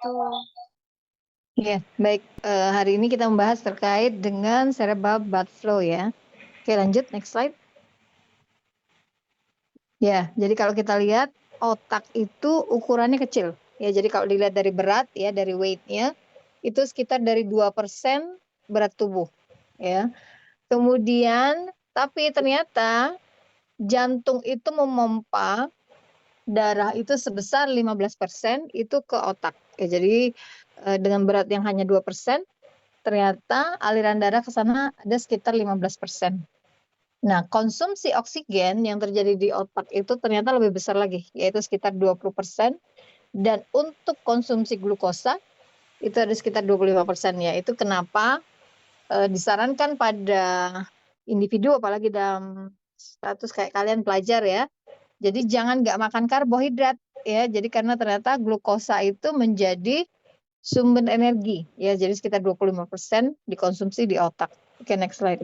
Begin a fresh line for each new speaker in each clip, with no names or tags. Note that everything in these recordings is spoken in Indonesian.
wabarakatuh.
Ya, baik. Hari ini kita membahas terkait dengan cerebral blood flow ya. Oke, lanjut, next slide. Ya, jadi kalau kita lihat otak itu ukurannya kecil. Ya, jadi kalau dilihat dari berat ya, dari weight-nya itu sekitar dari 2% berat tubuh ya. Kemudian tapi ternyata jantung itu memompa darah itu sebesar 15% itu ke otak. Ya, jadi dengan berat yang hanya 2%, ternyata aliran darah ke sana ada sekitar 15%. Nah, konsumsi oksigen yang terjadi di otak itu ternyata lebih besar lagi, yaitu sekitar 20%. Dan untuk konsumsi glukosa itu ada sekitar 25%. Ya, itu kenapa disarankan pada individu, apalagi dalam status kayak kalian pelajar ya. Jadi jangan nggak makan karbohidrat ya. Jadi karena ternyata glukosa itu menjadi sumber energi ya. Jadi sekitar 25% dikonsumsi di otak. Oke, next slide.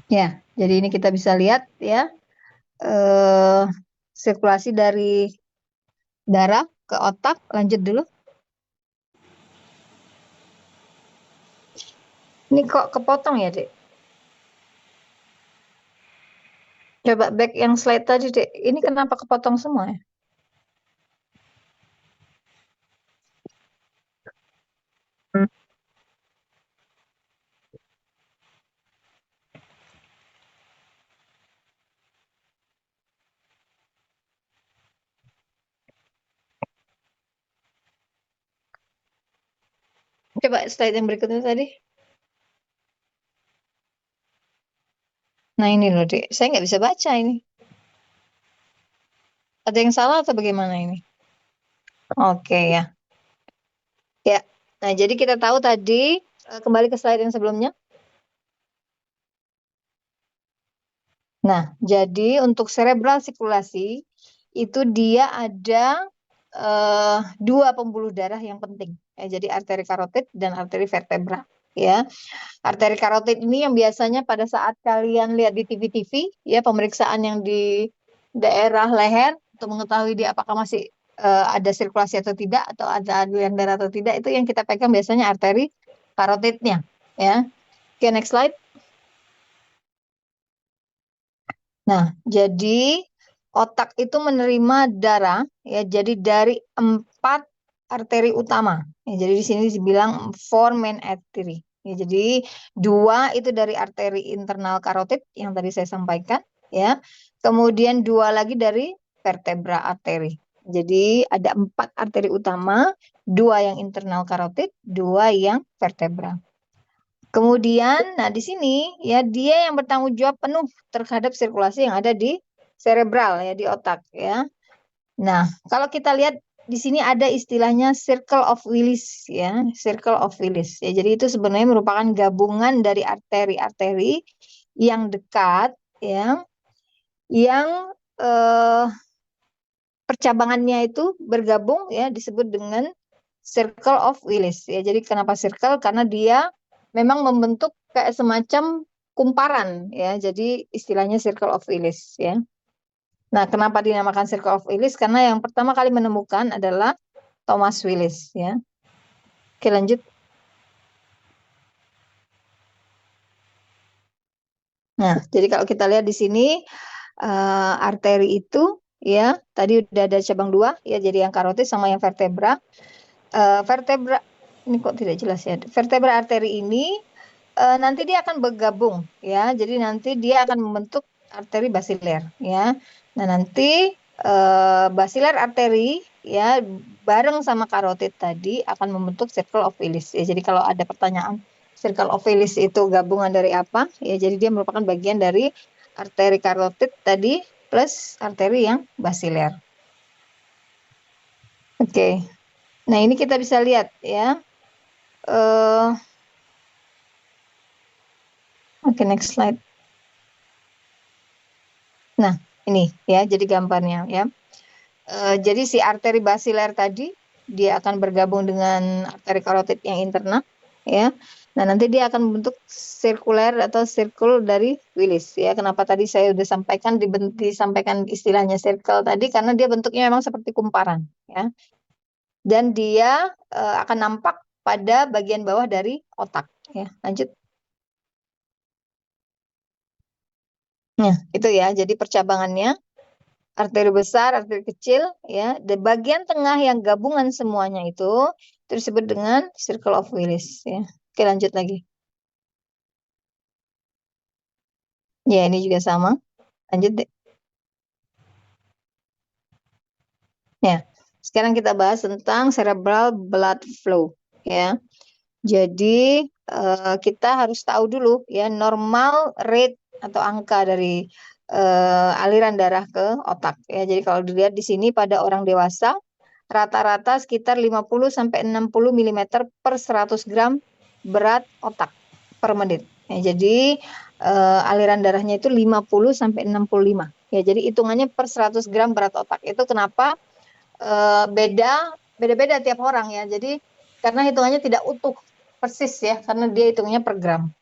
Ya, jadi ini kita bisa lihat ya sirkulasi dari darah ke otak. Lanjut dulu. Ini kok kepotong ya, Dek? Coba back yang slide tadi, Dek. Ini kenapa kepotong semua ya? Coba slide yang berikutnya tadi. Nah ini loh, Dek. Saya nggak bisa baca ini. Ada yang salah atau bagaimana ini? Oke ya. Ya. Nah, jadi kita tahu tadi, kembali ke slide yang sebelumnya. Nah, jadi untuk cerebral sirkulasi itu dia ada dua pembuluh darah yang penting. Ya, jadi arteri karotid dan arteri vertebra. Ya, arteri karotid ini yang biasanya pada saat kalian lihat di TV-TV, ya pemeriksaan yang di daerah leher untuk mengetahui dia apakah masih ada sirkulasi atau tidak, atau ada aliran darah atau tidak, itu yang kita pegang biasanya arteri karotidnya. Ya, oke, next slide. Nah, jadi otak itu menerima darah ya, jadi dari 4 arteri utama. Ya, jadi di sini dibilang 4 main artery. Ya, jadi 2 itu dari arteri internal karotid yang tadi saya sampaikan ya. Kemudian 2 lagi dari vertebra arteri. Jadi ada 4 arteri utama, 2 yang internal karotid, 2 yang vertebra. Kemudian, nah di sini ya dia yang bertanggung jawab penuh terhadap sirkulasi yang ada di cerebral ya, di otak ya. Nah, kalau kita lihat di sini ada istilahnya circle of Willis ya, circle of Willis. Ya, jadi itu sebenarnya merupakan gabungan dari arteri-arteri yang dekat ya, yang eh, percabangannya itu bergabung ya, disebut dengan circle of Willis ya. Jadi kenapa circle? Karena dia memang membentuk kayak semacam kumparan ya. Jadi istilahnya circle of Willis ya. Nah, kenapa dinamakan circle of Willis? Karena yang pertama kali menemukan adalah Thomas Willis ya. Oke, lanjut. Nah, jadi kalau kita lihat di sini arteri itu ya, tadi udah ada cabang 2 ya, jadi yang karotid sama yang vertebra. Vertebra ini kok tidak jelas ya. Vertebra arteri ini nanti dia akan bergabung ya. Jadi nanti dia akan membentuk arteri basiler ya. Nah, nanti basiler arteri ya bareng sama karotid tadi akan membentuk circle of Willis ya. Jadi kalau ada pertanyaan circle of Willis itu gabungan dari apa? Ya, jadi dia merupakan bagian dari arteri karotid tadi plus arteri yang basiler. Oke. Nah, ini kita bisa lihat ya. Oke, next slide. Nah, ini ya, jadi gambarnya ya. Jadi si arteri basiler tadi dia akan bergabung dengan arteri karotid yang internal ya. Nah, nanti dia akan membentuk sirkuler atau circle dari Willis ya. Kenapa tadi saya sudah sampaikan disampaikan istilahnya circle tadi karena dia bentuknya memang seperti kumparan ya. Dan dia akan nampak pada bagian bawah dari otak ya. Lanjut. Nah, itu ya. Jadi percabangannya arteri besar, arteri kecil ya. Di bagian tengah yang gabungan semuanya itu disebut dengan circle of Willis ya. Oke, lanjut lagi. Ya, ini juga sama. Lanjut deh. Ya, sekarang kita bahas tentang cerebral blood flow ya. Jadi kita harus tahu dulu ya normal rate atau angka dari aliran darah ke otak ya. Jadi kalau dilihat di sini pada orang dewasa rata-rata sekitar 50 sampai 60 mm per 100 gram berat otak per menit. Ya, jadi aliran darahnya itu 50 sampai 65. Ya, jadi hitungannya per 100 gram berat otak. Itu kenapa beda-beda tiap orang ya. Jadi karena hitungannya tidak utuh persis ya, karena dia hitungnya per gram.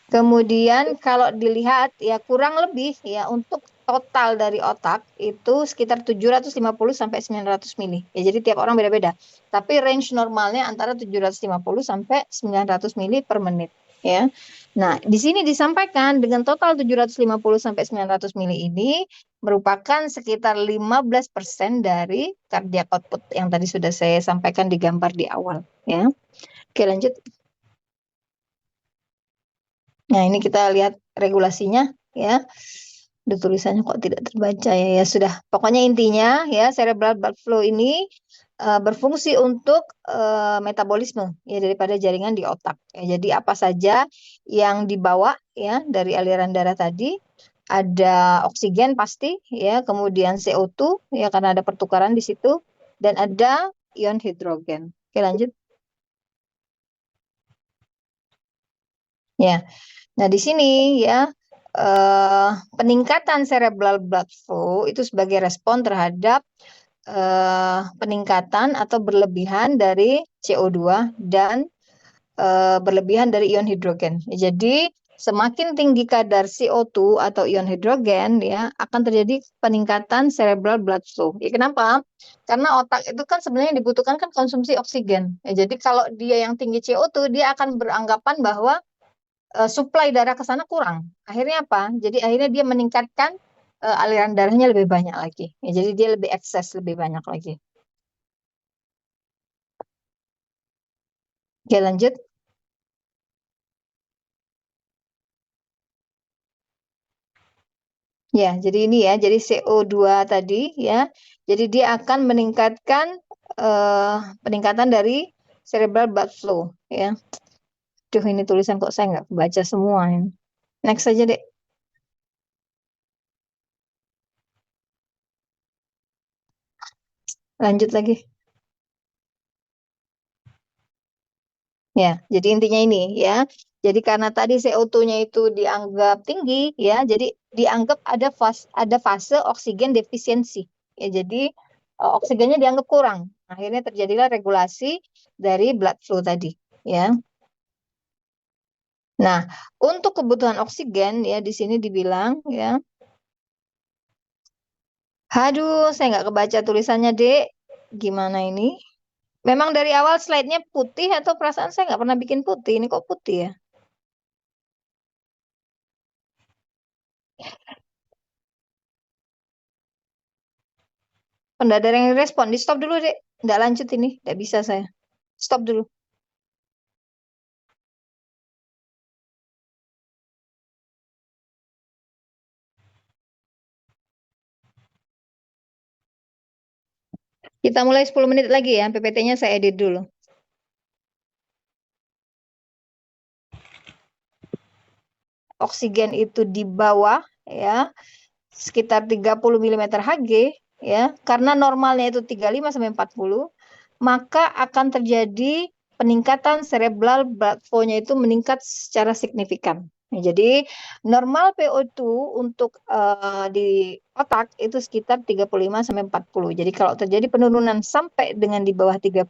Kemudian kalau dilihat ya kurang lebih ya untuk total dari otak itu sekitar 750 sampai 900 mili. Ya jadi tiap orang beda-beda. Tapi range normalnya antara 750 sampai 900 mili per menit ya. Nah, di sini disampaikan dengan total 750 sampai 900 mili ini merupakan sekitar 15% dari cardiac output yang tadi sudah saya sampaikan di gambar di awal ya. Oke, lanjut. Nah, ini kita lihat regulasinya ya. Udah tulisannya kok tidak terbaca ya. Ya sudah. Pokoknya intinya ya cerebral blood flow ini berfungsi untuk metabolisme ya daripada jaringan di otak. Ya, jadi apa saja yang dibawa ya dari aliran darah tadi ada oksigen pasti ya, kemudian CO2 ya karena ada pertukaran di situ dan ada ion hidrogen. Oke, lanjut. Ya. Nah, di sini ya peningkatan cerebral blood flow itu sebagai respon terhadap peningkatan atau berlebihan dari CO2 dan berlebihan dari ion hidrogen. Jadi semakin tinggi kadar CO2 atau ion hidrogen ya akan terjadi peningkatan cerebral blood flow. Ya, kenapa? Karena otak itu kan sebenarnya dibutuhkan kan konsumsi oksigen. Ya, jadi kalau dia yang tinggi CO2 dia akan beranggapan bahwa suplai darah ke sana kurang. Akhirnya apa? Jadi akhirnya dia meningkatkan aliran darahnya lebih banyak lagi. Ya, jadi dia lebih ekses lebih banyak lagi. Oke, lanjut. Ya, jadi ini ya, jadi CO2 tadi ya. Jadi dia akan meningkatkan eh, peningkatan dari cerebral blood flow ya. Duh, ini tulisan kok saya nggak baca semua ini. Next saja deh. Lanjut lagi. Ya, jadi intinya ini ya. Jadi karena tadi CO2-nya itu dianggap tinggi ya, jadi dianggap ada fase oksigen defisiensi. Ya, jadi oksigennya dianggap kurang. Akhirnya terjadilah regulasi dari blood flow tadi ya. Nah, untuk kebutuhan oksigen ya di sini dibilang ya. Aduh, saya nggak kebaca tulisannya, Dek. Gimana ini? Memang dari awal slide-nya putih atau perasaan saya nggak pernah bikin putih. Ini kok putih ya? Pendak ada yang respon. Di stop dulu, Dek. Nggak lanjut ini. Nggak bisa saya. Stop dulu. Kita mulai 10 menit lagi ya. PPT-nya saya edit dulu. Oksigen itu di bawah ya. Sekitar 30 mm Hg ya. Karena normalnya itu 35 sampai 40, maka akan terjadi peningkatan cerebral blood flow-nya itu meningkat secara signifikan. Nah, jadi normal PO2 untuk di otak itu sekitar 35 sampai 40. Jadi kalau terjadi penurunan sampai dengan di bawah 30,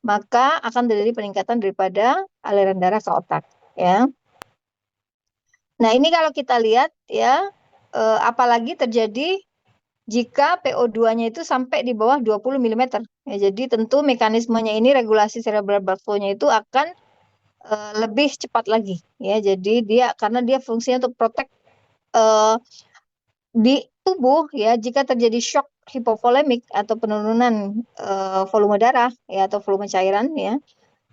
maka akan terjadi peningkatan daripada aliran darah ke otak, ya. Nah, ini kalau kita lihat ya, apalagi terjadi jika PO2-nya itu sampai di bawah 20 mm. Ya, jadi tentu mekanismenya ini regulasi cerebral blood flow-nya itu akan lebih cepat lagi, ya. Jadi karena dia fungsinya untuk protect di tubuh, ya, jika terjadi shock hipovolemik atau penurunan volume darah, ya, atau volume cairan, ya,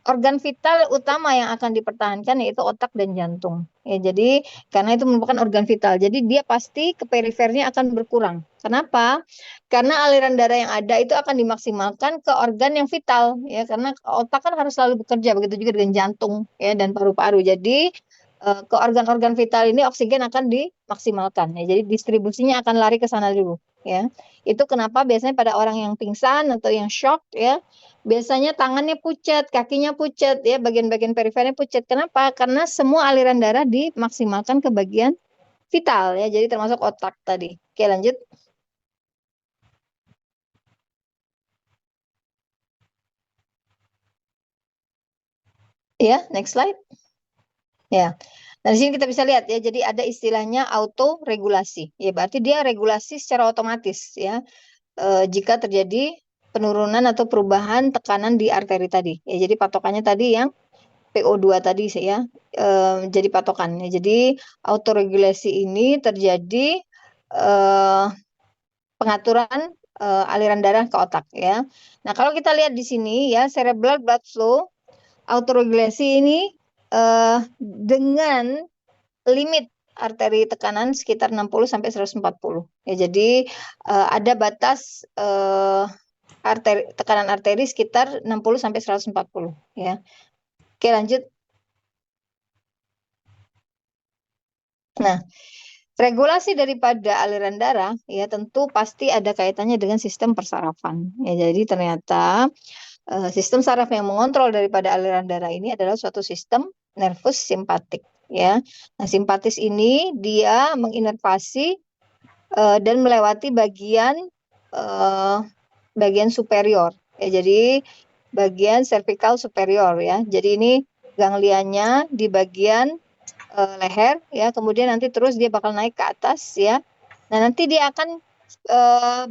organ vital utama yang akan dipertahankan yaitu otak dan jantung. Ya, jadi karena itu merupakan organ vital, jadi dia pasti ke perifernya akan berkurang. Kenapa? Karena aliran darah yang ada itu akan dimaksimalkan ke organ yang vital, ya, karena otak kan harus selalu bekerja, begitu juga dengan jantung, ya, dan paru-paru. Jadi ke organ-organ vital ini oksigen akan dimaksimalkan, ya. Jadi distribusinya akan lari ke sana dulu, ya. Itu kenapa biasanya pada orang yang pingsan atau yang shock, ya, biasanya tangannya pucat, kakinya pucat, ya, bagian-bagian perifernya pucat. Kenapa? Karena semua aliran darah dimaksimalkan ke bagian vital, ya. Jadi termasuk otak tadi. Oke, lanjut. Ya, next slide. Ya. Nah, di sini kita bisa lihat, ya. Jadi ada istilahnya autoregulasi. Ya, berarti dia regulasi secara otomatis, ya. Jika terjadi penurunan atau perubahan tekanan di arteri tadi. Ya, jadi patokannya tadi yang PO2 tadi sih, ya, jadi patokan. Ya, jadi autoregulasi ini terjadi pengaturan aliran darah ke otak, ya. Nah, kalau kita lihat di sini, ya, cerebral blood flow autoregulasi ini dengan limit arteri tekanan sekitar 60 sampai 140. Ya, jadi ada batas tekanan arteri sekitar 60 sampai 140, ya. Oke, lanjut. Nah, regulasi daripada aliran darah, ya, tentu pasti ada kaitannya dengan sistem persarafan. Ya, jadi ternyata sistem saraf yang mengontrol daripada aliran darah ini adalah suatu sistem nervus simpatik, ya. Nah, simpatis ini dia menginervasi dan melewati eh, bagian superior. Ya, jadi bagian cervical superior, ya. Jadi ini ganglianya di bagian leher, ya. Kemudian nanti terus dia bakal naik ke atas, ya. Nah, nanti dia akan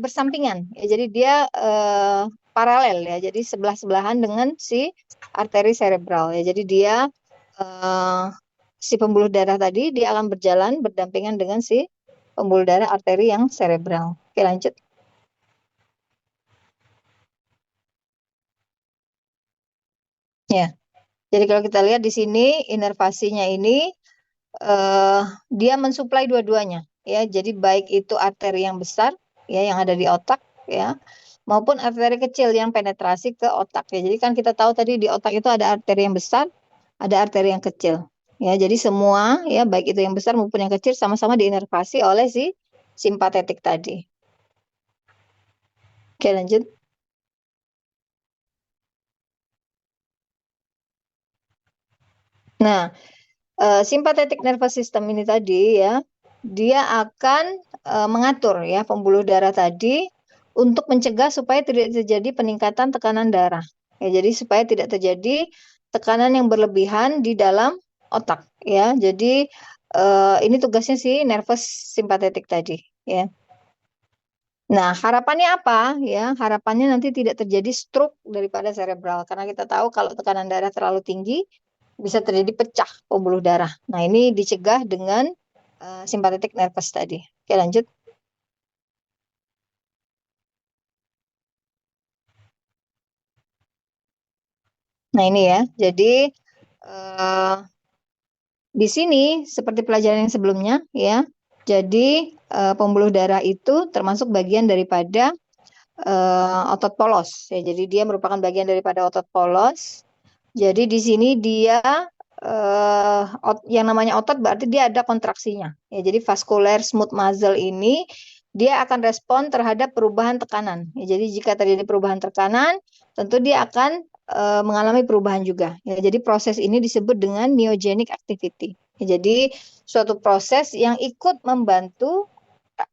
bersampingan, ya. Jadi dia paralel, ya. Jadi sebelah-sebelahan dengan si arteri cerebral, ya. Jadi dia eh, si pembuluh darah tadi dia akan berjalan berdampingan dengan si pembuluh darah arteri yang cerebral. Oke, lanjut. Ya. Jadi kalau kita lihat di sini inervasinya ini eh, dia mensuplai dua-duanya, ya. Jadi baik itu arteri yang besar, ya, yang ada di otak, ya, maupun arteri kecil yang penetrasi ke otak, ya. Jadi kan kita tahu tadi di otak itu ada arteri yang besar, ada arteri yang kecil, ya. Jadi semua, ya, baik itu yang besar maupun yang kecil sama-sama diinervasi oleh si simpatetik tadi. Oke, lanjut. Nah, sympathetic nervous system ini tadi, ya, dia akan mengatur, ya, pembuluh darah tadi untuk mencegah supaya tidak terjadi peningkatan tekanan darah. Ya, jadi supaya tidak terjadi tekanan yang berlebihan di dalam otak, ya. Jadi ini tugasnya si nervous sympathetic tadi, ya. Nah, harapannya apa? Ya, harapannya nanti tidak terjadi stroke daripada cerebral karena kita tahu kalau tekanan darah terlalu tinggi bisa terjadi pecah pembuluh darah. Nah, ini dicegah dengan sympathetic nervous tadi. Oke, lanjut. Nah, ini, ya. Jadi eh, di sini seperti pelajaran yang sebelumnya, ya. Jadi pembuluh darah itu termasuk bagian daripada otot polos, ya. Jadi dia merupakan bagian daripada otot polos. Jadi di sini dia yang namanya otot berarti dia ada kontraksinya. Ya, jadi vascular smooth muscle ini dia akan respon terhadap perubahan tekanan. Ya, jadi jika terjadi perubahan tekanan, tentu dia akan mengalami perubahan juga. Ya, jadi proses ini disebut dengan myogenic activity. Ya, jadi suatu proses yang ikut membantu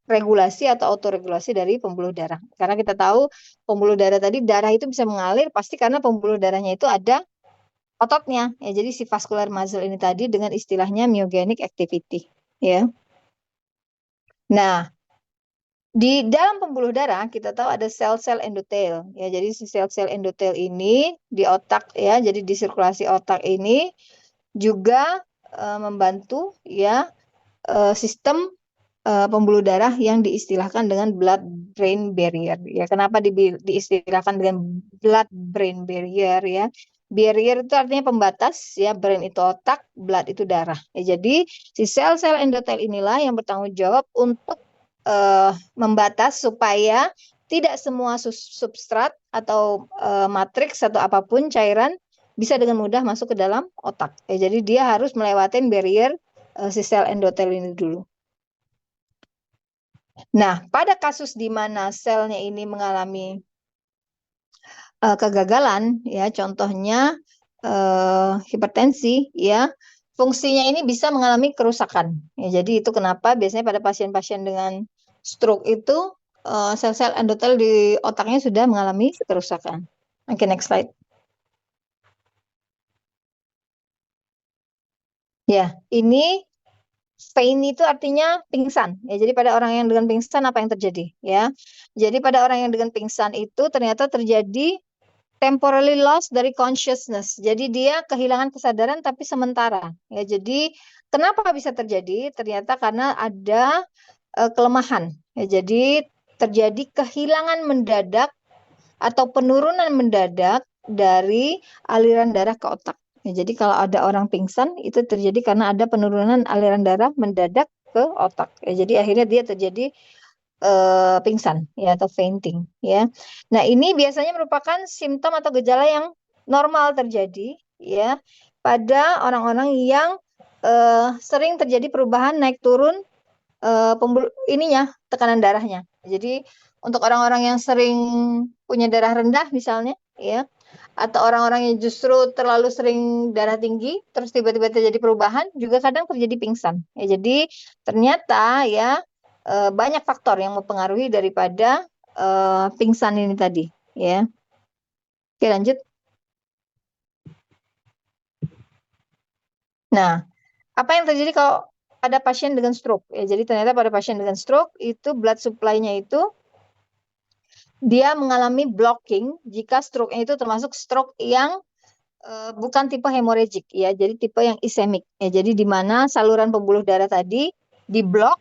regulasi atau autoregulasi dari pembuluh darah. Karena kita tahu pembuluh darah tadi, darah itu bisa mengalir pasti karena pembuluh darahnya itu ada ototnya. Ya, jadi si vascular muscle ini tadi dengan istilahnya myogenic activity. Ya. Nah, di dalam pembuluh darah kita tahu ada sel-sel endotel. Ya, jadi si sel-sel endotel ini di otak ya, jadi di sirkulasi otak ini juga membantu ya sistem pembuluh darah yang diistilahkan dengan blood-brain barrier. Ya, kenapa diistilahkan dengan blood-brain barrier ya? Barrier itu artinya pembatas ya, brain itu otak, blood itu darah. Ya, jadi si sel-sel endotel inilah yang bertanggung jawab untuk membatas supaya tidak semua substrat atau matriks atau apapun cairan bisa dengan mudah masuk ke dalam otak. Ya, jadi dia harus melewati barrier si sel endotel ini dulu. Nah, pada kasus di mana selnya ini mengalami kegagalan, ya, contohnya hipertensi, ya, fungsinya ini bisa mengalami kerusakan. Ya, jadi itu kenapa biasanya pada pasien-pasien dengan stroke itu sel-sel endotel di otaknya sudah mengalami kerusakan. Oke, next slide. Ya, ini faint itu artinya pingsan. Ya, jadi pada orang yang dengan pingsan apa yang terjadi? Ya, jadi pada orang yang dengan pingsan itu ternyata terjadi temporary loss dari consciousness. Jadi dia kehilangan kesadaran tapi sementara. Ya, jadi kenapa bisa terjadi? Ternyata karena ada kelemahan. Ya, jadi terjadi kehilangan mendadak atau penurunan mendadak dari aliran darah ke otak. Ya, jadi kalau ada orang pingsan itu terjadi karena ada penurunan aliran darah mendadak ke otak. Ya, jadi akhirnya dia terjadi pingsan ya atau fainting ya. Nah, ini biasanya merupakan simptom atau gejala yang normal terjadi ya pada orang-orang yang sering terjadi perubahan naik turun ininya tekanan darahnya. Jadi untuk orang-orang yang sering punya darah rendah misalnya ya, atau orang-orang yang justru terlalu sering darah tinggi terus tiba-tiba terjadi perubahan juga kadang terjadi pingsan. Ya, jadi ternyata ya banyak faktor yang mempengaruhi daripada pingsan ini tadi ya. Oke, lanjut. Nah, apa yang terjadi kalau pada pasien dengan stroke? Ya, jadi ternyata pada pasien dengan stroke itu blood supply-nya itu dia mengalami blocking jika stroke-nya itu termasuk stroke yang bukan tipe hemorrhagic ya, jadi tipe yang ischemic. Ya, jadi di mana saluran pembuluh darah tadi diblok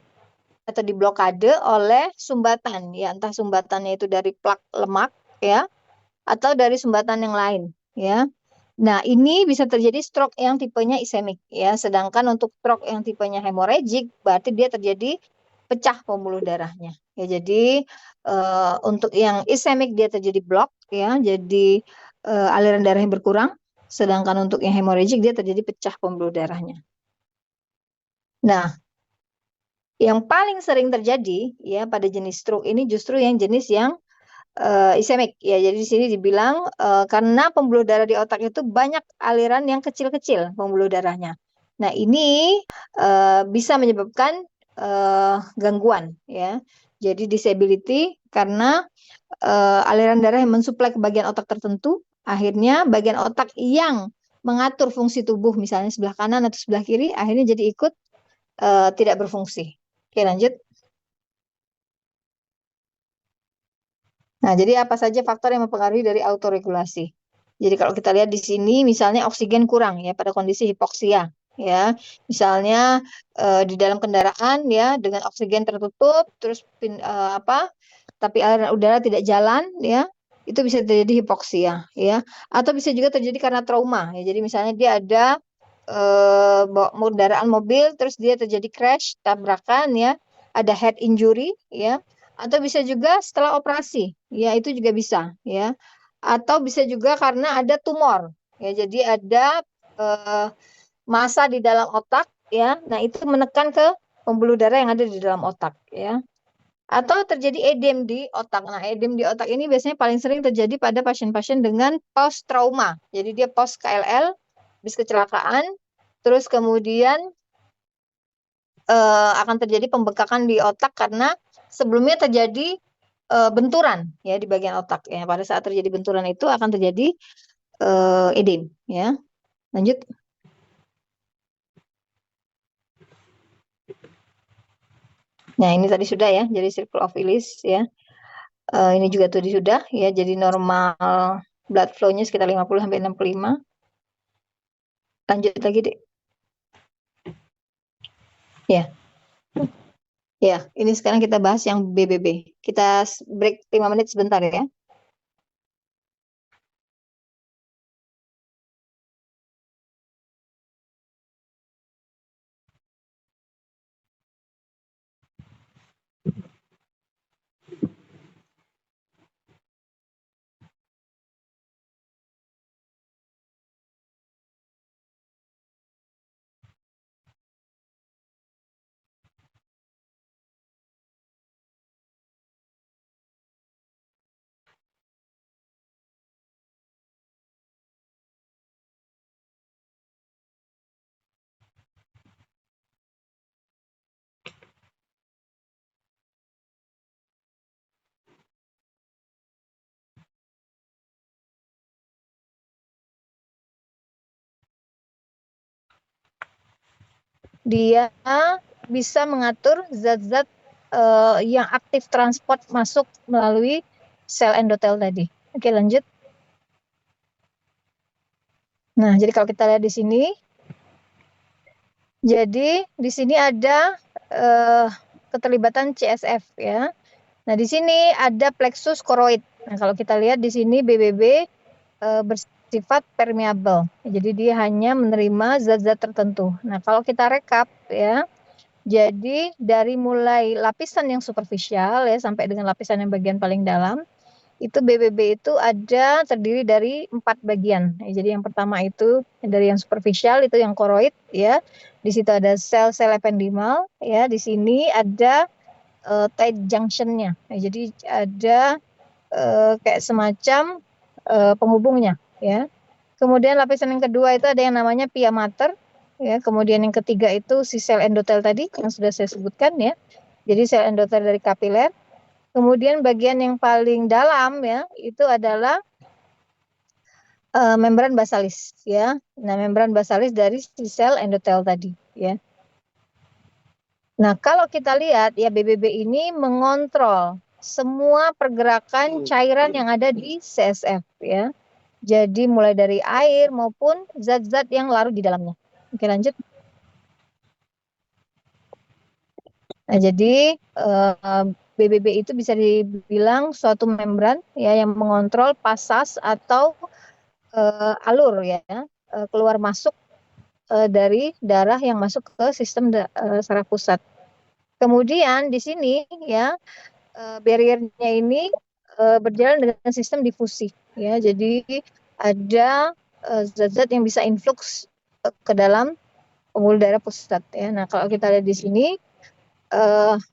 atau diblokade oleh sumbatan ya, entah sumbatannya itu dari plak lemak ya atau dari sumbatan yang lain ya. Nah, ini bisa terjadi stroke yang tipenya ischemic ya. Sedangkan untuk stroke yang tipenya hemorrhagic berarti dia terjadi pecah pembuluh darahnya. Ya, jadi untuk yang ischemic dia terjadi block ya, jadi aliran darahnya berkurang. Sedangkan untuk yang hemorrhagic dia terjadi pecah pembuluh darahnya. Nah, yang paling sering terjadi ya pada jenis stroke ini justru yang jenis yang ischemic ya. Jadi di sini dibilang karena pembuluh darah di otak itu banyak aliran yang kecil-kecil pembuluh darahnya. Nah, ini bisa menyebabkan gangguan ya. Jadi disability karena aliran darah yang mensuplai ke bagian otak tertentu, akhirnya bagian otak yang mengatur fungsi tubuh misalnya sebelah kanan atau sebelah kiri akhirnya jadi ikut tidak berfungsi. Oke, lanjut. Nah, jadi apa saja faktor yang mempengaruhi dari autoregulasi? Jadi kalau kita lihat di sini, misalnya oksigen kurang ya pada kondisi hipoksia, ya, misalnya di dalam kendaraan ya dengan oksigen tertutup, terus tapi aliran udara tidak jalan, ya, itu bisa terjadi hipoksia, ya, atau bisa juga terjadi karena trauma, ya. Jadi misalnya dia ada kendaraan mobil, terus dia terjadi crash, tabrakan, ya, ada head injury, ya, atau bisa juga setelah operasi, ya itu juga bisa, ya. Atau bisa juga karena ada tumor, ya. Jadi ada massa di dalam otak, ya. Nah itu menekan ke pembuluh darah yang ada di dalam otak, ya. Atau terjadi edem di otak. Nah edem di otak ini biasanya paling sering terjadi pada pasien-pasien dengan post trauma. Jadi dia post KLL, habis kecelakaan, terus kemudian akan terjadi pembekakan di otak karena sebelumnya terjadi benturan ya di bagian otak ya. Pada saat terjadi benturan itu akan terjadi edem ya. Lanjut. Nah, ini tadi sudah ya. Jadi circle of Willis ya. Ini juga tadi sudah ya. Jadi normal blood flow-nya sekitar 50 sampai 65. Lanjut lagi, Dek. Ya. Ya, ini sekarang kita bahas yang BBB. Kita break 5 menit sebentar ya. Dia bisa mengatur zat-zat yang aktif transport masuk melalui sel endotel tadi. Oke, lanjut. Nah, jadi kalau kita lihat di sini, jadi di sini ada keterlibatan CSF ya. Nah, di sini ada plexus choroid. Nah, kalau kita lihat di sini BBB bersifat permeable. Jadi dia hanya menerima zat-zat tertentu. Nah, kalau kita rekap ya, jadi dari mulai lapisan yang superficial ya sampai dengan lapisan yang bagian paling dalam, itu BBB itu ada terdiri dari 4 bagian. Jadi yang pertama itu dari yang superficial itu yang choroid ya. Di situ ada sel-sel ependimal ya. Di sini ada tight junctionnya. Jadi ada kayak semacam penghubungnya ya. Kemudian lapisan yang kedua itu ada yang namanya pia mater ya. Kemudian yang ketiga itu si sel endotel tadi yang sudah saya sebutkan ya. Jadi sel endotel dari kapiler. Kemudian bagian yang paling dalam ya itu adalah membran basalis ya. Nah, membran basalis dari si sel endotel tadi ya. Nah, kalau kita lihat ya BBB ini mengontrol semua pergerakan cairan yang ada di CSF ya. Jadi mulai dari air maupun zat-zat yang larut di dalamnya. Oke, lanjut. Nah, jadi BBB itu bisa dibilang suatu membran ya yang mengontrol pasas atau alur ya keluar masuk dari darah yang masuk ke sistem saraf pusat. Kemudian di sini ya barriernya ini berjalan dengan sistem difusi ya. Jadi ada zat-zat yang bisa influx ke dalam pembuluh darah pusat ya. Nah, kalau kita lihat di sini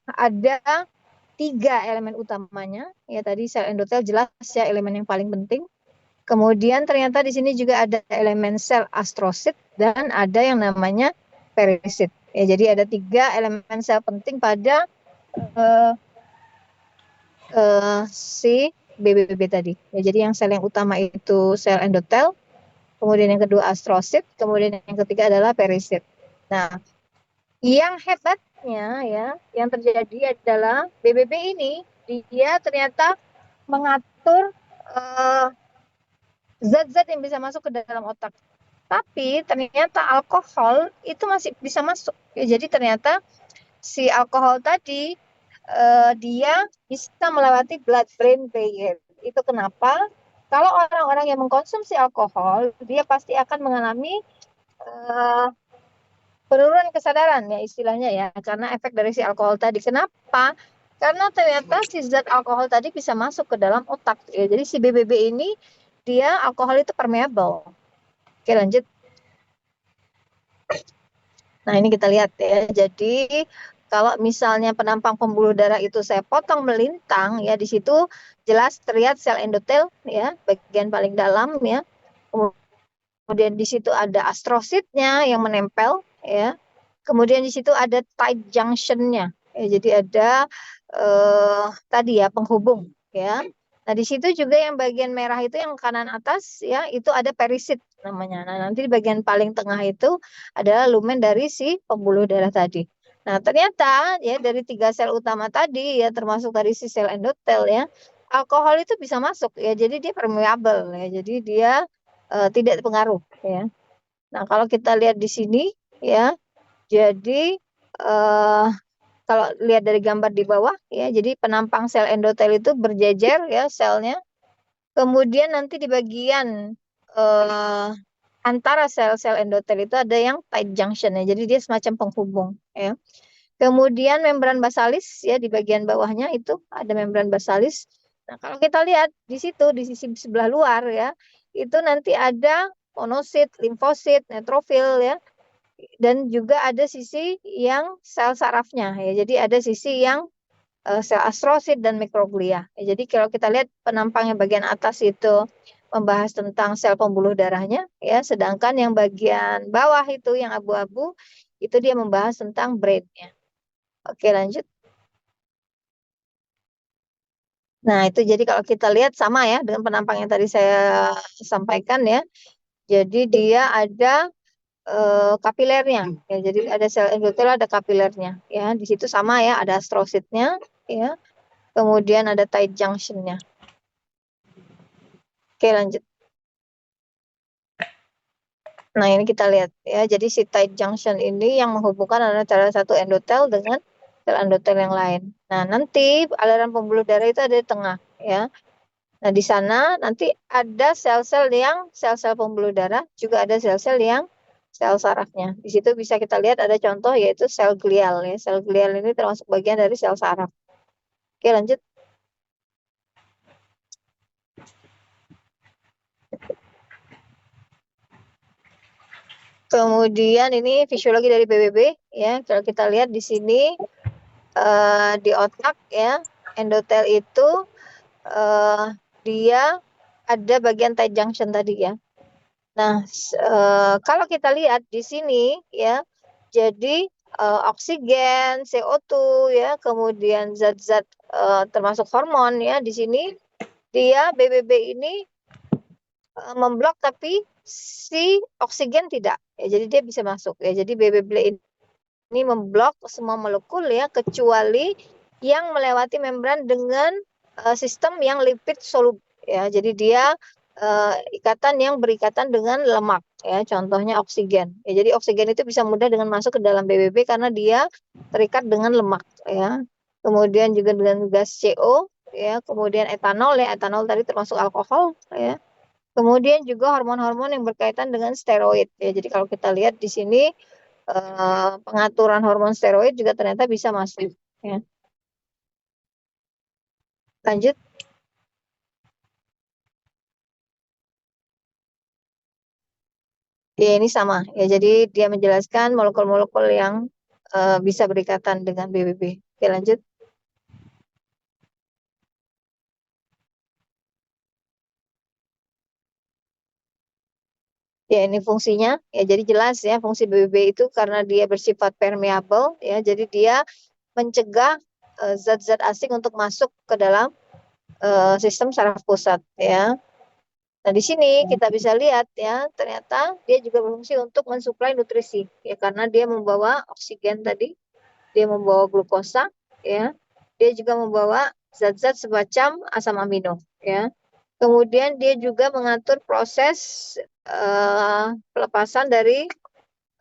ada 3 elemen utamanya ya, tadi sel endotel jelas ya elemen yang paling penting. Kemudian ternyata di sini juga ada elemen sel astrosit dan ada yang namanya perisit. Ya, jadi ada 3 elemen sel penting pada si BBB tadi. Ya, jadi yang sel yang utama itu sel endotel, kemudian yang kedua astrosit, kemudian yang ketiga adalah perisit. Nah, yang hebatnya ya, yang terjadi adalah BBB ini dia ternyata mengatur zat-zat yang bisa masuk ke dalam otak. Tapi ternyata alkohol itu masih bisa masuk. Ya, jadi ternyata si alkohol tadi dia bisa melewati blood-brain barrier. Itu kenapa kalau orang-orang yang mengkonsumsi alkohol, dia pasti akan mengalami uh, penurunan kesadaran ya istilahnya ya, karena efek dari si alkohol tadi. Kenapa? Karena ternyata si zat alkohol tadi bisa masuk ke dalam otak. Ya. Jadi si BBB ini dia alkohol itu permeable. Oke, lanjut. Nah, ini kita lihat ya. Jadi kalau misalnya penampang pembuluh darah itu saya potong melintang ya, di situ jelas terlihat sel endotel ya, bagian paling dalam ya. Kemudian di situ ada astrositnya yang menempel ya. Kemudian di situ ada tight junction-nya. Jadi ada tadi ya penghubung ya. Nah, di situ juga yang bagian merah itu yang kanan atas ya, itu ada perisit namanya. Nah, nanti di bagian paling tengah itu adalah lumen dari si pembuluh darah tadi. Nah, ternyata ya dari tiga sel utama tadi ya, termasuk dari si sel endotel ya, alkohol itu bisa masuk ya. Jadi dia permeable ya. Jadi dia tidak pengaruh ya. Nah, kalau kita lihat di sini ya, jadi eh, kalau lihat dari gambar di bawah ya, jadi penampang sel endotel itu berjejer ya selnya. Kemudian nanti di bagian eh, antara sel-sel endotel itu ada yang tight junction ya. Jadi dia semacam penghubung ya. Kemudian membran basalis ya, di bagian bawahnya itu ada membran basalis. Nah, kalau kita lihat di situ di sisi sebelah luar ya, itu nanti ada monosit, limfosit, neutrofil ya, dan juga ada sisi yang sel sarafnya ya. Jadi ada sisi yang sel astrosit dan mikroglia. Ya, jadi kalau kita lihat penampangnya bagian atas itu membahas tentang sel pembuluh darahnya ya, sedangkan yang bagian bawah itu yang abu-abu itu dia membahas tentang brainnya. Oke, lanjut. Nah, itu jadi kalau kita lihat sama ya dengan penampang yang tadi saya sampaikan ya. Jadi dia ada kapilernya ya. Jadi ada sel endotel, ada kapilernya ya. Di situ sama ya, ada astrositnya ya. Kemudian ada tight junctionnya. Oke, lanjut. Nah, ini kita lihat ya. Jadi si tight junction ini yang menghubungkan antara salah satu endotel dengan sel endotel yang lain. Nah, nanti aliran pembuluh darah itu ada di tengah ya. Nah, di sana nanti ada sel-sel yang sel-sel pembuluh darah, juga ada sel-sel yang sel sarafnya. Di situ bisa kita lihat ada contoh yaitu sel glial ya. Sel glial ini termasuk bagian dari sel saraf. Oke, lanjut. Kemudian ini fisiologi dari BBB ya. Kalau kita lihat di sini di otak ya, endotel itu dia ada bagian tight junction tadi ya. Nah, kalau kita lihat di sini ya, jadi oksigen, CO2 ya, kemudian zat-zat termasuk hormon ya, di sini dia BBB ini memblok tapi si oksigen tidak. Ya, jadi dia bisa masuk ya. Jadi BBB ini memblok semua molekul ya, kecuali yang melewati membran dengan sistem yang lipid soluble ya. Jadi dia ikatan yang berikatan dengan lemak ya, contohnya oksigen ya. Jadi oksigen itu bisa mudah dengan masuk ke dalam BBB karena dia terikat dengan lemak ya. Kemudian juga dengan gas CO ya, kemudian etanol ya, etanol tadi termasuk alkohol ya. Kemudian juga hormon-hormon yang berkaitan dengan steroid ya. Jadi kalau kita lihat di sini pengaturan hormon steroid juga ternyata bisa masuk ya. Lanjut. Ya, ini sama ya. Jadi dia menjelaskan molekul-molekul yang bisa berikatan dengan BBB. Oke, lanjut. Ya, ini fungsinya ya. Jadi jelas ya, fungsi BBB itu karena dia bersifat permeable ya. Jadi dia mencegah zat-zat asing untuk masuk ke dalam sistem saraf pusat ya. Nah, di sini kita bisa lihat ya, ternyata dia juga berfungsi untuk mensuplai nutrisi ya, karena dia membawa oksigen tadi, dia membawa glukosa ya. Dia juga membawa zat-zat semacam asam amino ya. Kemudian dia juga mengatur proses pelepasan dari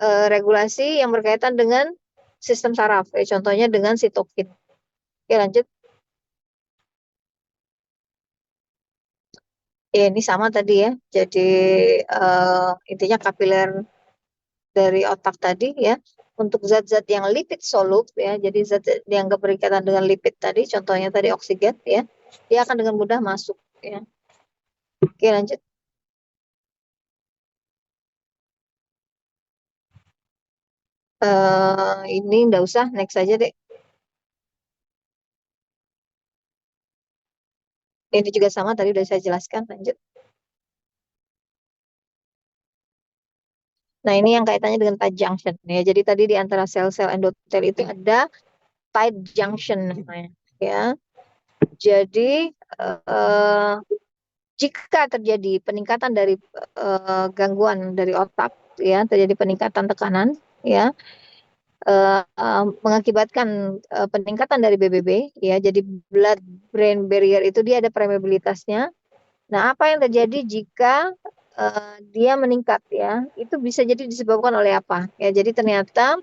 regulasi yang berkaitan dengan sistem saraf ya, contohnya dengan sitokin. Oke, lanjut. Ya, ini sama tadi ya. Jadi intinya kapiler dari otak tadi ya, untuk zat-zat yang lipid soluble ya, jadi zat yang berikatan dengan lipid tadi, contohnya tadi oksigen ya, dia akan dengan mudah masuk ya. Oke, lanjut. Ini enggak usah, next aja deh. Ini juga sama tadi udah saya jelaskan, lanjut. Nah, ini yang kaitannya dengan tight junction ya. Jadi tadi di antara sel-sel endotel itu ada tight junction namanya ya. Jadi eh, jika terjadi peningkatan dari gangguan dari otak ya, terjadi peningkatan tekanan ya, mengakibatkan peningkatan dari BBB ya. Jadi blood brain barrier itu dia ada permeabilitasnya. Nah, apa yang terjadi jika dia meningkat ya? Itu bisa jadi disebabkan oleh apa? Ya, jadi ternyata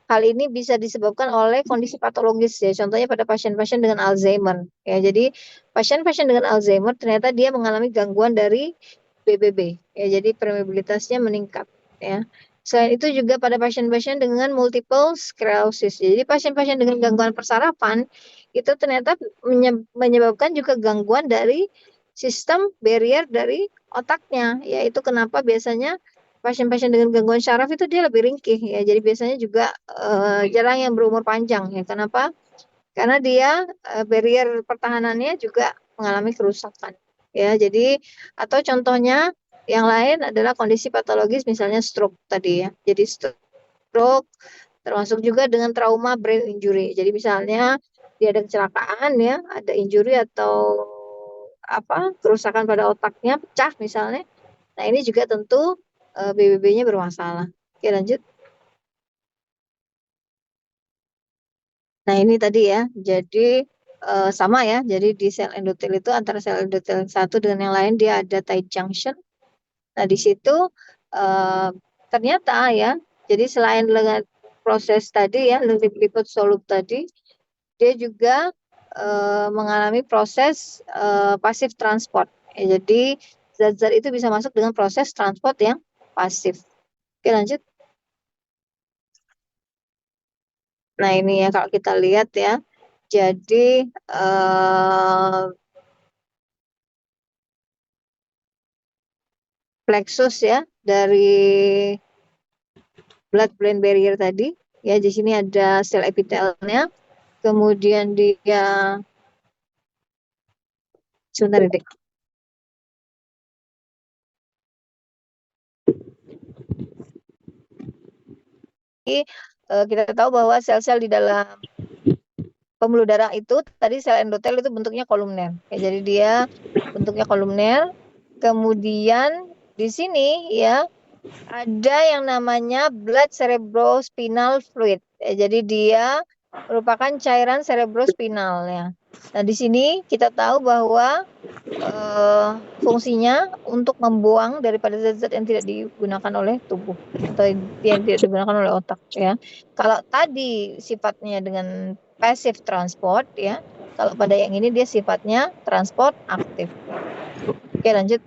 hal ini bisa disebabkan oleh kondisi patologis ya. Contohnya pada pasien-pasien dengan Alzheimer ya. Jadi pasien-pasien dengan Alzheimer ternyata dia mengalami gangguan dari BBB ya. Jadi permeabilitasnya meningkat ya. Selain itu juga pada pasien-pasien dengan multiple sclerosis. Jadi pasien-pasien dengan gangguan persarafan itu ternyata menyebabkan juga gangguan dari sistem barrier dari otaknya. Yaitu kenapa biasanya pasien-pasien dengan gangguan syaraf itu dia lebih ringkih ya. Jadi biasanya juga jarang yang berumur panjang ya. Kenapa? Karena dia barrier pertahanannya juga mengalami kerusakan. Ya, jadi atau contohnya yang lain adalah kondisi patologis misalnya stroke tadi ya. Jadi stroke termasuk juga dengan trauma brain injury. Jadi misalnya dia ada kecelakaan ya, ada injury atau apa kerusakan pada otaknya pecah misalnya. Nah, ini juga tentu BBB-nya bermasalah. Oke, lanjut. Nah, ini tadi ya. Jadi sama ya. Jadi di sel endotel itu antara sel endotel satu dengan yang lain dia ada tight junction. Nah, di situ eh, ternyata ya. Jadi selain dengan proses tadi ya, lipid soluble tadi, dia juga mengalami proses pasif transport. Ya, jadi zat-zat itu bisa masuk dengan proses transport yang pasif. Oke, lanjut. Nah, ini ya kalau kita lihat ya. Jadi eh, plexus ya dari blood brain barrier tadi ya di sini ada sel epitelnya. Kemudian dia sebentar deh. Kita tahu bahwa sel-sel di dalam pembuluh darah itu tadi sel endotel itu bentuknya kolumner. Ya, jadi dia bentuknya kolumner. Kemudian di sini ya ada yang namanya blood cerebrospinal fluid. Jadi dia merupakan cairan cerebrospinal ya. Nah, di sini kita tahu bahwa fungsinya untuk membuang daripada zat-zat yang tidak digunakan oleh tubuh atau yang tidak digunakan oleh otak ya. Kalau tadi sifatnya dengan passive transport ya, kalau pada yang ini dia sifatnya transport aktif. Oke, lanjut.